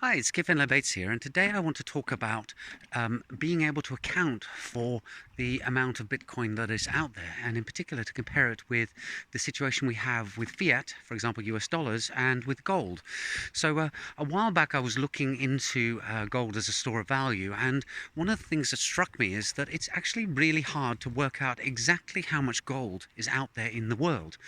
Hi, it's Kevin Bates here, and today I want to talk about being able to account for the amount of Bitcoin that is out there, and in particular to compare it with the situation we have with fiat, for example, US dollars, and with gold. So a while back I was looking into gold as a store of value, and one of the things that struck me is that it's actually really hard to work out exactly how much gold is out there in the world.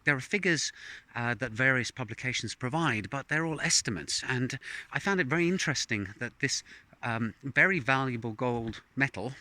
There are figures that various publications provide, but they're all estimates, and I found it very interesting that this very valuable gold metal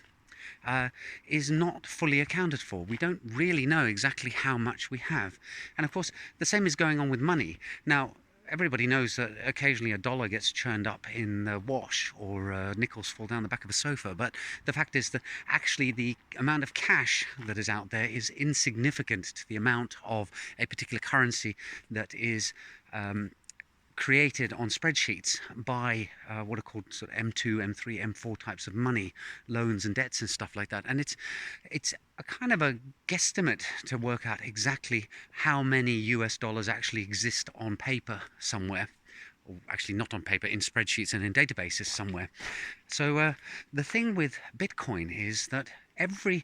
uh, is not fully accounted for. We don't really know exactly how much we have. And of course, the same is going on with money. Now, everybody knows that occasionally a dollar gets churned up in the wash, or nickels fall down the back of a sofa. But the fact is that actually the amount of cash that is out there is insignificant to the amount of a particular currency that is created on spreadsheets by what are called sort of M2, M3, M4 types of money, loans and debts and stuff like that. And it's a kind of a guesstimate to work out exactly how many US dollars actually exist on paper somewhere. Or actually not on paper, in spreadsheets and in databases somewhere. So the thing with Bitcoin is that every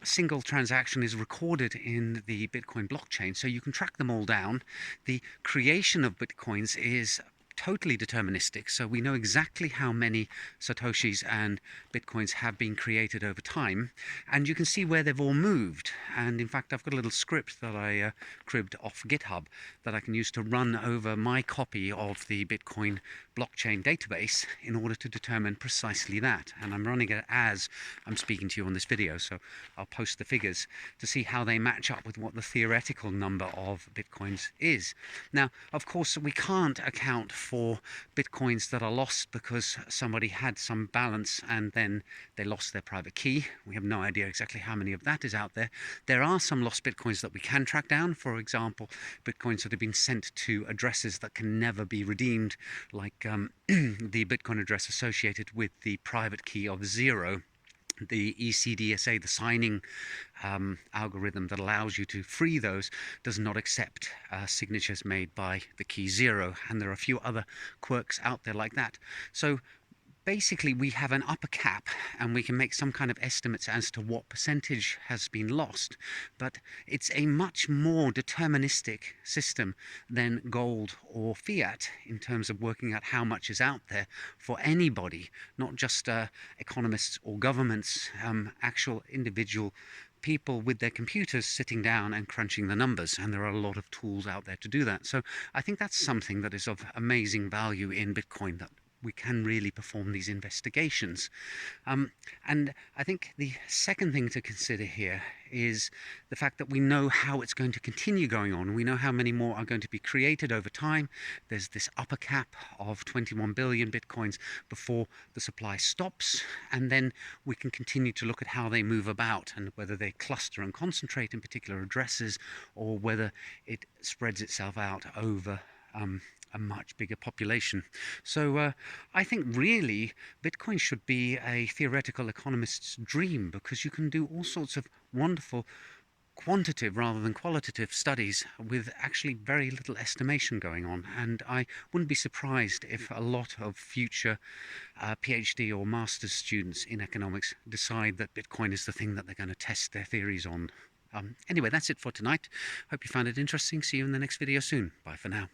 single transaction is recorded in the Bitcoin blockchain, so you can track them all down. The creation of Bitcoins is totally deterministic, so we know exactly how many Satoshis and Bitcoins have been created over time, and you can see where they've all moved. And in fact, I've got a little script that I cribbed off GitHub that I can use to run over my copy of the Bitcoin blockchain database in order to determine precisely that. And I'm running it as I'm speaking to you on this video, so I'll post the figures to see how they match up with what the theoretical number of Bitcoins is. Now, of course, we can't account for Bitcoins that are lost because somebody had some balance and then they lost their private key. We have no idea exactly how many of that is out there. There are some lost Bitcoins that we can track down. For example, Bitcoins that have been sent to addresses that can never be redeemed, like the Bitcoin address associated with the private key of 0. The ECDSA, the signing algorithm that allows you to free those, does not accept signatures made by the key 0, and there are a few other quirks out there like that. So basically we have an upper cap and we can make some kind of estimates as to what percentage has been lost, but it's a much more deterministic system than gold or fiat in terms of working out how much is out there for anybody, not just economists or governments, actual individual people with their computers sitting down and crunching the numbers, and there are a lot of tools out there to do that. So I think that's something that is of amazing value in Bitcoin, that we can really perform these investigations. And I think the second thing to consider here is the fact that we know how it's going to continue going on. We know how many more are going to be created over time. There's this upper cap of 21 billion Bitcoins before the supply stops, and then we can continue to look at how they move about and whether they cluster and concentrate in particular addresses, or whether it spreads itself out over a much bigger population. So I think really Bitcoin should be a theoretical economist's dream, because you can do all sorts of wonderful quantitative rather than qualitative studies with actually very little estimation going on. And I wouldn't be surprised if a lot of future PhD or master's students in economics decide that Bitcoin is the thing that they're going to test their theories on. Anyway, that's it for tonight. Hope you found it interesting. See you in the next video soon. Bye for now.